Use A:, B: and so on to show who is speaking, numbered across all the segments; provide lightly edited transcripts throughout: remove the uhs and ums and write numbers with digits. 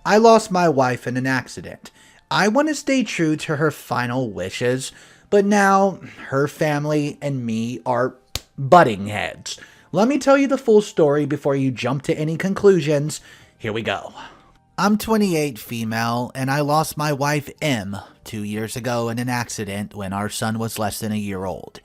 A: I lost my wife in an accident. I want to stay true to her final wishes, but now her family and me are butting heads. Let me tell you the full story before you jump to any conclusions. Here we go. I'm 28 female, and I lost my wife M 2 years ago in an accident when our son was less than a year old.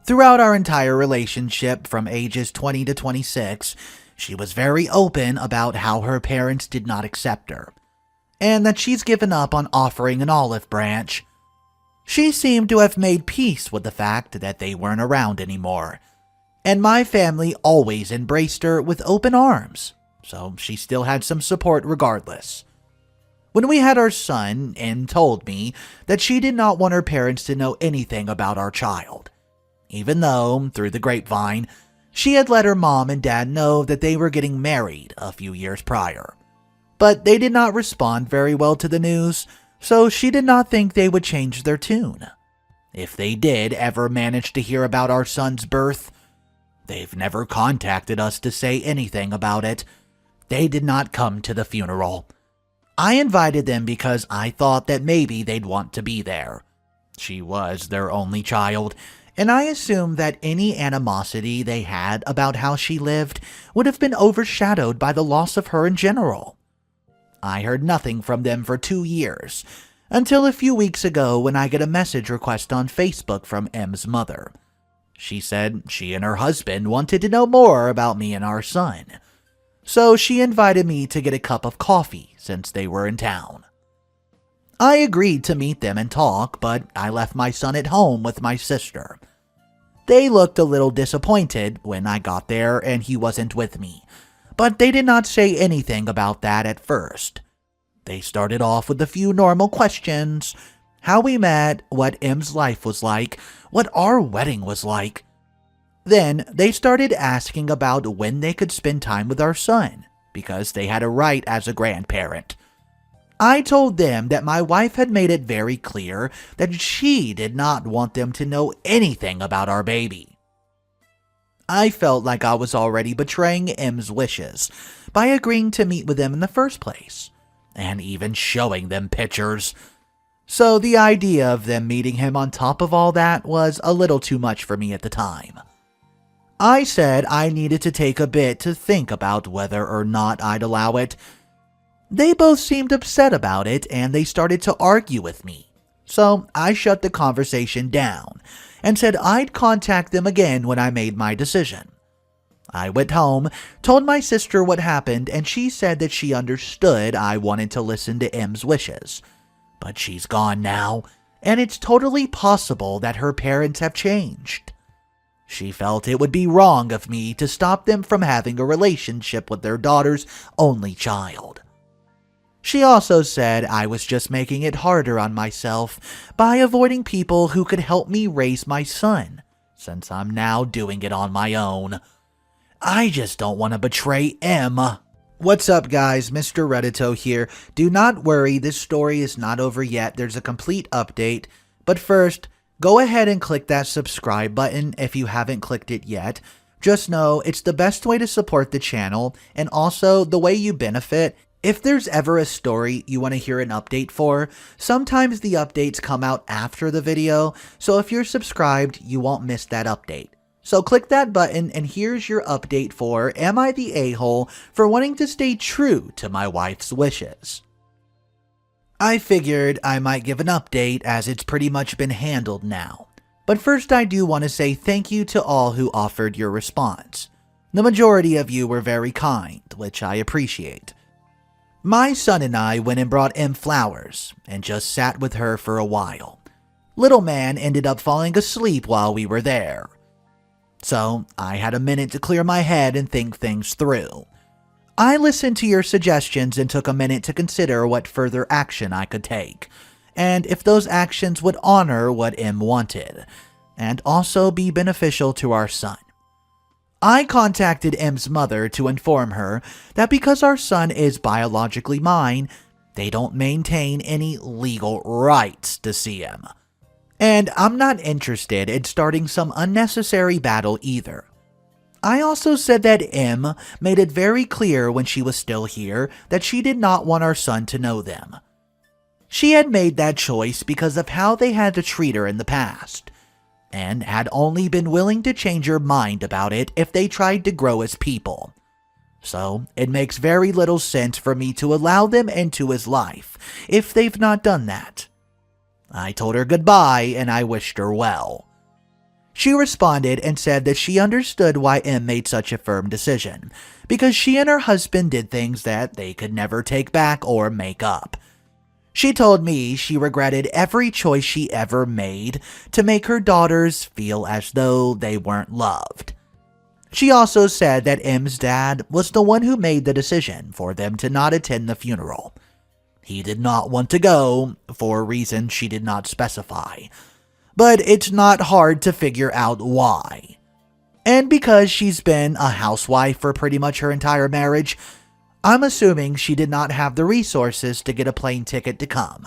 A: Throughout our entire relationship from ages 20 to 26, she was very open about how her parents did not accept her, and that she's given up on offering an olive branch. She seemed to have made peace with the fact that they weren't around anymore, and my family always embraced her with open arms, so she still had some support regardless. When we had our son, Em told me that she did not want her parents to know anything about our child, even though, through the grapevine, she had let her mom and dad know that they were getting married a few years prior. But they did not respond very well to the news, so she did not think they would change their tune. If they did ever manage to hear about our son's birth, they've never contacted us to say anything about it. They did not come to the funeral. I invited them because I thought that maybe they'd want to be there. She was their only child, and I assumed that any animosity they had about how she lived would have been overshadowed by the loss of her in general. I heard nothing from them for 2 years, until a few weeks ago when I get a message request on Facebook from M's mother. She said she and her husband wanted to know more about me and our son, so she invited me to get a cup of coffee since they were in town. I agreed to meet them and talk, but I left my son at home with my sister. They looked a little disappointed when I got there and he wasn't with me, but they did not say anything about that at first. They started off with a few normal questions: how we met, what M's life was like, what our wedding was like. Then they started asking about when they could spend time with our son, because they had a right as a grandparent. I told them that my wife had made it very clear that she did not want them to know anything about our baby. I felt like I was already betraying M's wishes by agreeing to meet with them in the first place, and even showing them pictures. So the idea of them meeting him on top of all that was a little too much for me at the time. I said I needed to take a bit to think about whether or not I'd allow it. They both seemed upset about it, and they started to argue with me. So I shut the conversation down and said I'd contact them again when I made my decision. I went home, told my sister what happened, and she said that she understood I wanted to listen to M's wishes. But she's gone now, and it's totally possible that her parents have changed. She felt it would be wrong of me to stop them from having a relationship with their daughter's only child. She also said I was just making it harder on myself by avoiding people who could help me raise my son, since I'm now doing it on my own. I just don't want to betray M. What's up, guys? Mr. Reddito here. Do not worry, this story is not over yet. There's a complete update. But first, go ahead and click that subscribe button if you haven't clicked it yet. Just know it's the best way to support the channel, and also the way you benefit. If there's ever a story you want to hear an update for, sometimes the updates come out after the video, so if you're subscribed, you won't miss that update. So click that button, and here's your update for Am I the A-hole for wanting to stay true to my wife's wishes? I figured I might give an update as it's pretty much been handled now. But first I do want to say thank you to all who offered your response. The majority of you were very kind, which I appreciate. My son and I went and brought Em flowers and just sat with her for a while. Little man ended up falling asleep while we were there. So I had a minute to clear my head and think things through. I listened to your suggestions and took a minute to consider what further action I could take, and if those actions would honor what Em wanted, and also be beneficial to our son. I contacted M's mother to inform her that because our son is biologically mine, they don't maintain any legal rights to see him. And I'm not interested in starting some unnecessary battle either. I also said that M made it very clear when she was still here that she did not want our son to know them. She had made that choice because of how they had to treat her in the past, and had only been willing to change her mind about it if they tried to grow as people. So it makes very little sense for me to allow them into his life if they've not done that. I told her goodbye and I wished her well. She responded and said that she understood why M made such a firm decision, because she and her husband did things that they could never take back or make up. She told me she regretted every choice she ever made to make her daughters feel as though they weren't loved. She also said that M's dad was the one who made the decision for them to not attend the funeral. He did not want to go, for a reason she did not specify, but it's not hard to figure out why. And because she's been a housewife for pretty much her entire marriage, I'm assuming she did not have the resources to get a plane ticket to come.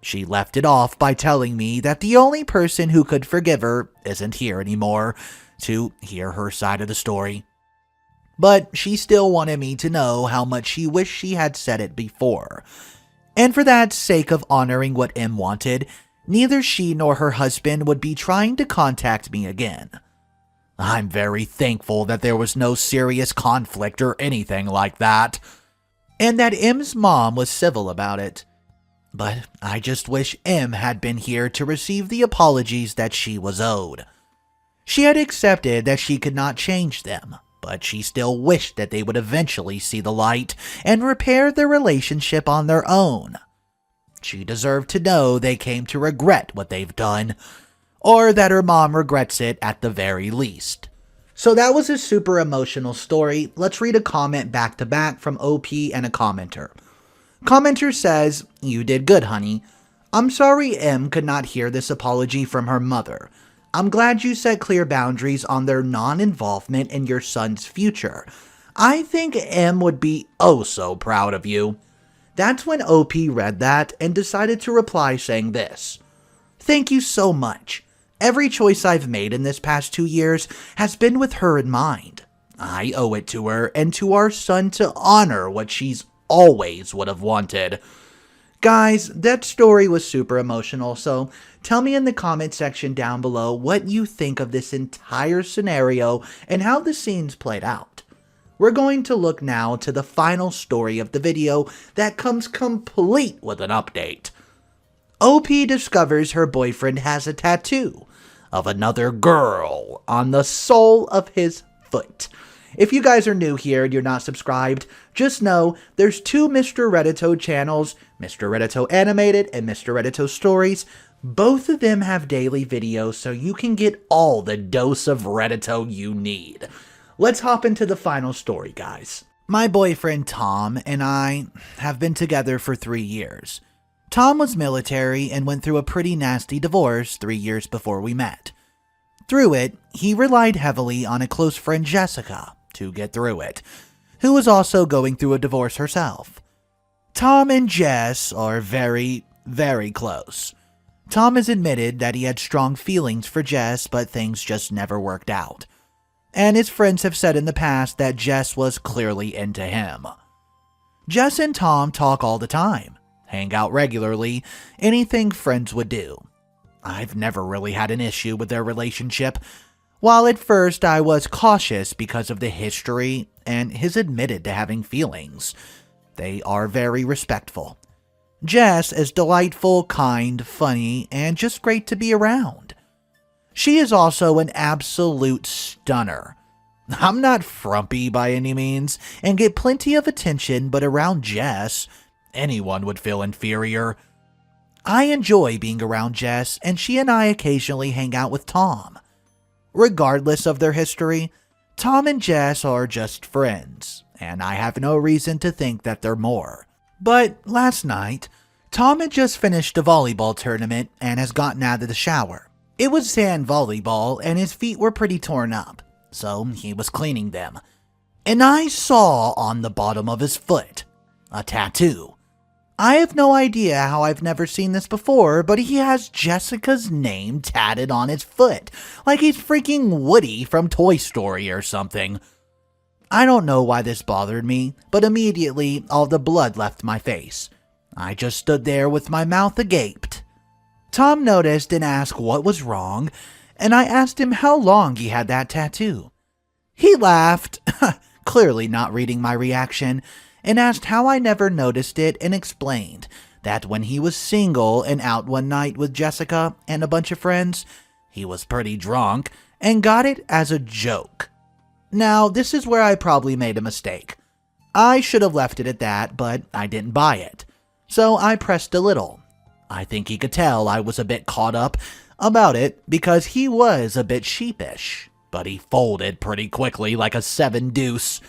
A: She left it off by telling me that the only person who could forgive her isn't here anymore to hear her side of the story. But she still wanted me to know how much she wished she had said it before. And for that sake of honoring what M wanted, neither she nor her husband would be trying to contact me again. I'm very thankful that there was no serious conflict or anything like that, and that M's mom was civil about it. But I just wish M had been here to receive the apologies that she was owed. She had accepted that she could not change them, but she still wished that they would eventually see the light and repair their relationship on their own. She deserved to know they came to regret what they've done, or that her mom regrets it at the very least. So that was a super emotional story. Let's read a comment back to back from OP and a commenter. Commenter says, "You did good, honey. I'm sorry M could not hear this apology from her mother. I'm glad you set clear boundaries on their non-involvement in your son's future. I think M would be oh so proud of you." That's when OP read that and decided to reply saying this: "Thank you so much. Every choice I've made in this past 2 years has been with her in mind. I owe it to her and to our son to honor what she's always would have wanted." Guys, that story was super emotional, so tell me in the comment section down below what you think of this entire scenario and how the scenes played out. We're going to look now to the final story of the video that comes complete with an update. OP discovers her boyfriend has a tattoo of another girl on the sole of his foot. If you guys are new here and you're not subscribed, just know there's two Mr. Reddito channels, Mr. Reddito Animated and Mr. Reddito Stories. Both of them have daily videos so you can get all the dose of Reddito you need. Let's hop into the final story, guys. My boyfriend Tom and I have been together for 3 years. Tom was military and went through a pretty nasty divorce 3 years before we met. Through it, he relied heavily on a close friend Jessica to get through it, who was also going through a divorce herself. Tom and Jess are very, very close. Tom has admitted that he had strong feelings for Jess, but things just never worked out. And his friends have said in the past that Jess was clearly into him. Jess and Tom talk all the time, hang out regularly, anything friends would do. I've never really had an issue with their relationship, while at first I was cautious because of the history and his admitted to having feelings. They are very respectful. Jess is delightful, kind, funny, and just great to be around. She is also an absolute stunner. I'm not frumpy by any means, and get plenty of attention, but around Jess, anyone would feel inferior. I enjoy being around Jess, and she and I occasionally hang out with Tom. Regardless of their history, Tom and Jess are just friends, and I have no reason to think that they're more. But last night, Tom had just finished a volleyball tournament and has gotten out of the shower. It was sand volleyball, and his feet were pretty torn up, so he was cleaning them. And I saw on the bottom of his foot a tattoo. I have no idea how I've never seen this before, but he has Jessica's name tatted on his foot, like he's freaking Woody from Toy Story or something. I don't know why this bothered me, but immediately all the blood left my face. I just stood there with my mouth agape. Tom noticed and asked what was wrong, and I asked him how long he had that tattoo. He laughed, clearly not reading my reaction, and asked how I never noticed it and explained that when he was single and out one night with Jessica and a bunch of friends, he was pretty drunk and got it as a joke. Now, this is where I probably made a mistake. I should have left it at that, but I didn't buy it. So I pressed a little. I think he could tell I was a bit caught up about it because he was a bit sheepish, but he folded pretty quickly like a 7-deuce.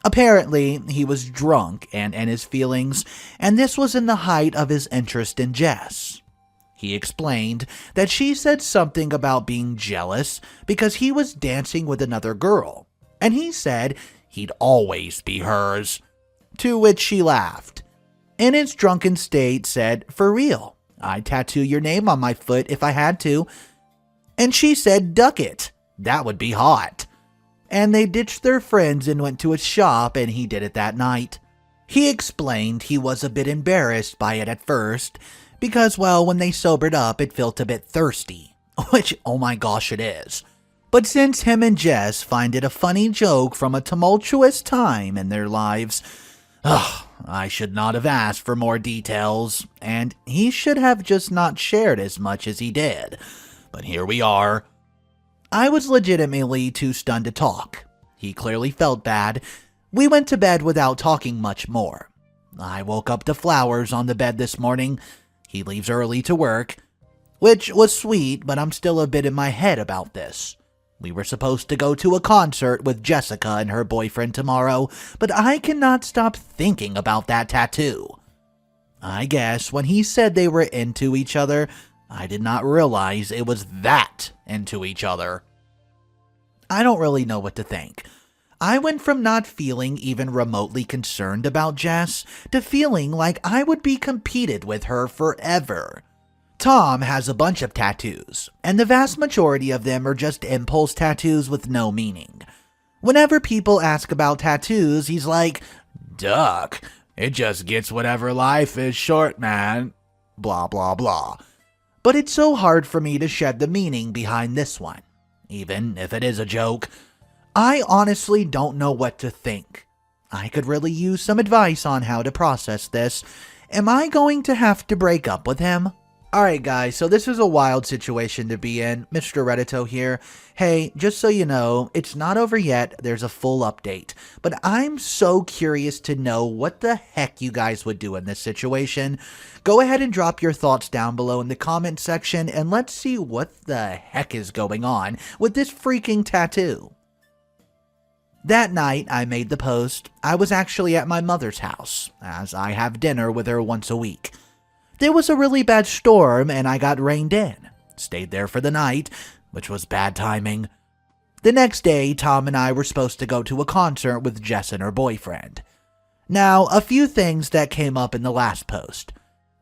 A: Apparently, he was drunk and in his feelings, and this was in the height of his interest in Jess. He explained that she said something about being jealous because he was dancing with another girl, and he said he'd always be hers, to which she laughed. In his drunken state said, "For real, I'd tattoo your name on my foot if I had to." And she said, "Duck it, that would be hot." And they ditched their friends and went to a shop, and he did it that night. He explained he was a bit embarrassed by it at first, because, well, when they sobered up, it felt a bit thirsty, which, oh my gosh, it is. But since him and Jess find it a funny joke from a tumultuous time in their lives, I should not have asked for more details, and he should have just not shared as much as he did. But here we are. I was legitimately too stunned to talk. He clearly felt bad. We went to bed without talking much more. I woke up to flowers on the bed this morning. He leaves early to work, which was sweet, but I'm still a bit in my head about this. We were supposed to go to a concert with Jessica and her boyfriend tomorrow, but I cannot stop thinking about that tattoo. I guess when he said they were into each other, I did not realize it was that into each other. I don't really know what to think. I went from not feeling even remotely concerned about Jess to feeling like I would be competed with her forever. Tom has a bunch of tattoos, and the vast majority of them are just impulse tattoos with no meaning. Whenever people ask about tattoos, he's like, "Duck, it just gets whatever life is short, man." Blah, blah, blah. But it's so hard for me to shed the meaning behind this one, even if it is a joke. I honestly don't know what to think. I could really use some advice on how to process this. Am I going to have to break up with him? Alright guys, so this is a wild situation to be in. Mr. Reddito here. Hey, just so you know, it's not over yet, there's a full update. But I'm so curious to know what the heck you guys would do in this situation. Go ahead and drop your thoughts down below in the comment section, and let's see what the heck is going on with this freaking tattoo. That night I made the post. I was actually at my mother's house, as I have dinner with her once a week. There was a really bad storm and I got rained in. Stayed there for the night, which was bad timing. The next day, Tom and I were supposed to go to a concert with Jess and her boyfriend. Now, a few things that came up in the last post.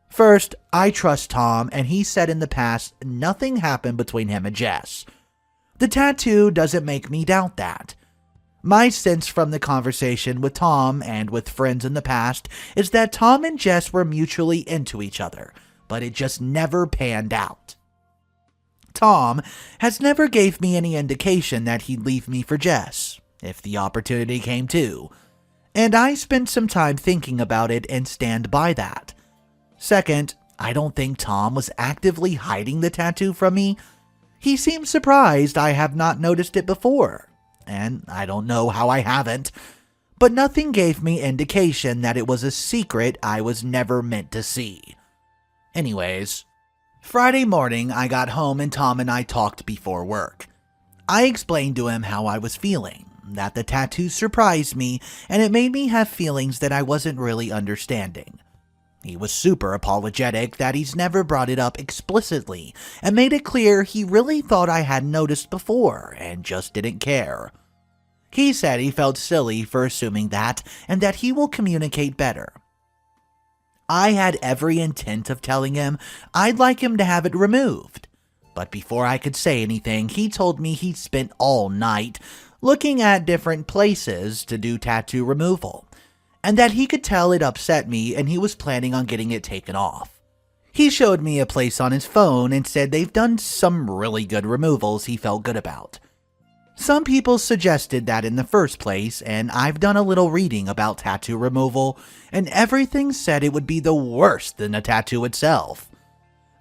A: First, I trust Tom, and he said in the past nothing happened between him and Jess. The tattoo doesn't make me doubt that. My sense from the conversation with Tom and with friends in the past is that Tom and Jess were mutually into each other, but it just never panned out. Tom has never gave me any indication that he'd leave me for Jess, if the opportunity came to, and I spent some time thinking about it and stand by that. Second, I don't think Tom was actively hiding the tattoo from me. He seemed surprised I have not noticed it before. And I don't know how I haven't, but nothing gave me indication that it was a secret I was never meant to see. Anyways, Friday morning I got home and Tom and I talked before work. I explained to him how I was feeling, that the tattoo surprised me and it made me have feelings that I wasn't really understanding. He was super apologetic that he's never brought it up explicitly and made it clear he really thought I hadn't noticed before and just didn't care. He said he felt silly for assuming that and that he will communicate better. I had every intent of telling him I'd like him to have it removed. But before I could say anything, he told me he'd spent all night looking at different places to do tattoo removal, and that he could tell it upset me and he was planning on getting it taken off. He showed me a place on his phone and said they've done some really good removals he felt good about. Some people suggested that in the first place, and I've done a little reading about tattoo removal, and everything said it would be the worst than a tattoo itself.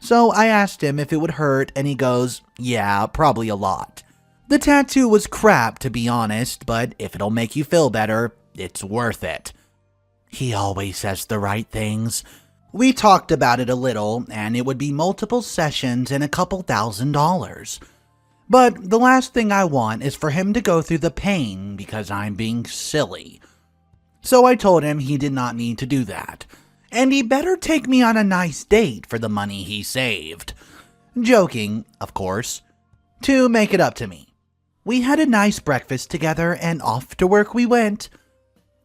A: So I asked him if it would hurt, and he goes, yeah, probably a lot. The tattoo was crap, to be honest, but if it'll make you feel better, it's worth it. He always says the right things. We talked about it a little, and it would be multiple sessions and a couple $1,000s. But the last thing I want is for him to go through the pain because I'm being silly. So I told him he did not need to do that, and he better take me on a nice date for the money he saved. Joking, of course, to make it up to me. We had a nice breakfast together and off to work we went.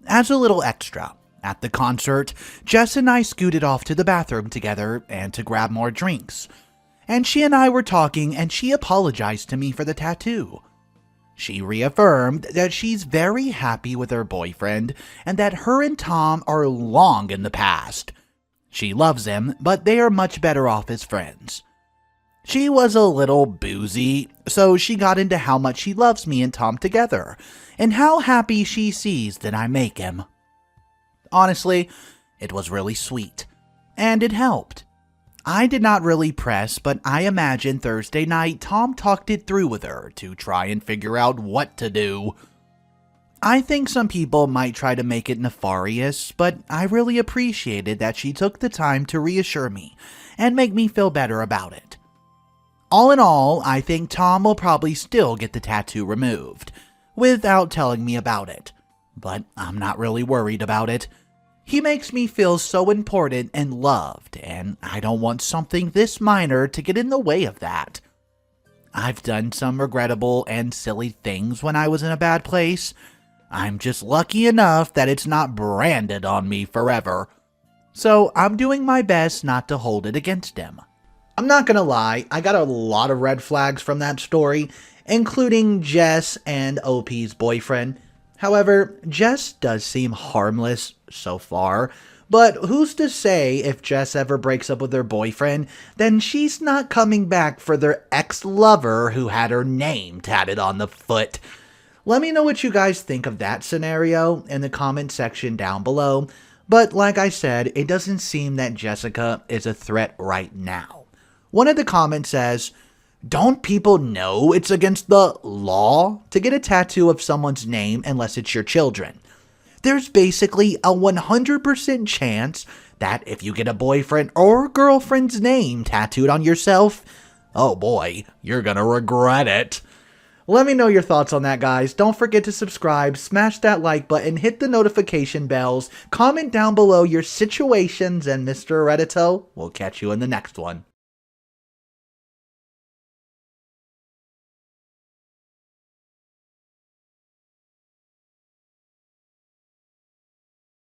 A: As a little extra, at the concert, Jess and I scooted off to the bathroom together and to grab more drinks. And she and I were talking and she apologized to me for the tattoo. She reaffirmed that she's very happy with her boyfriend and that her and Tom are long in the past. She loves him, but they are much better off as friends. She was a little boozy, so she got into how much she loves me and Tom together, and how happy she sees that I make him. Honestly, it was really sweet, and it helped. I did not really press, but I imagine Thursday night Tom talked it through with her to try and figure out what to do. I think some people might try to make it nefarious, but I really appreciated that she took the time to reassure me and make me feel better about it. All in all, I think Tom will probably still get the tattoo removed, without telling me about it, but I'm not really worried about it. He makes me feel so important and loved, and I don't want something this minor to get in the way of that. I've done some regrettable and silly things when I was in a bad place. I'm just lucky enough that it's not branded on me forever. So I'm doing my best not to hold it against him. I'm not gonna lie, I got a lot of red flags from that story, including Jess and OP's boyfriend. However, Jess does seem harmless so far, but who's to say if Jess ever breaks up with her boyfriend, then she's not coming back for their ex-lover who had her name tatted on the foot. Let me know what you guys think of that scenario in the comment section down below, but like I said, it doesn't seem that Jessica is a threat right now. One of the comments says, don't people know it's against the law to get a tattoo of someone's name unless it's your children? There's basically a 100% chance that if you get a boyfriend or girlfriend's name tattooed on yourself, oh boy, you're gonna regret it. Let me know your thoughts on that, guys. Don't forget to subscribe, smash that like button, hit the notification bells, comment down below your situations, and Mr. Reddito will catch you in the next one.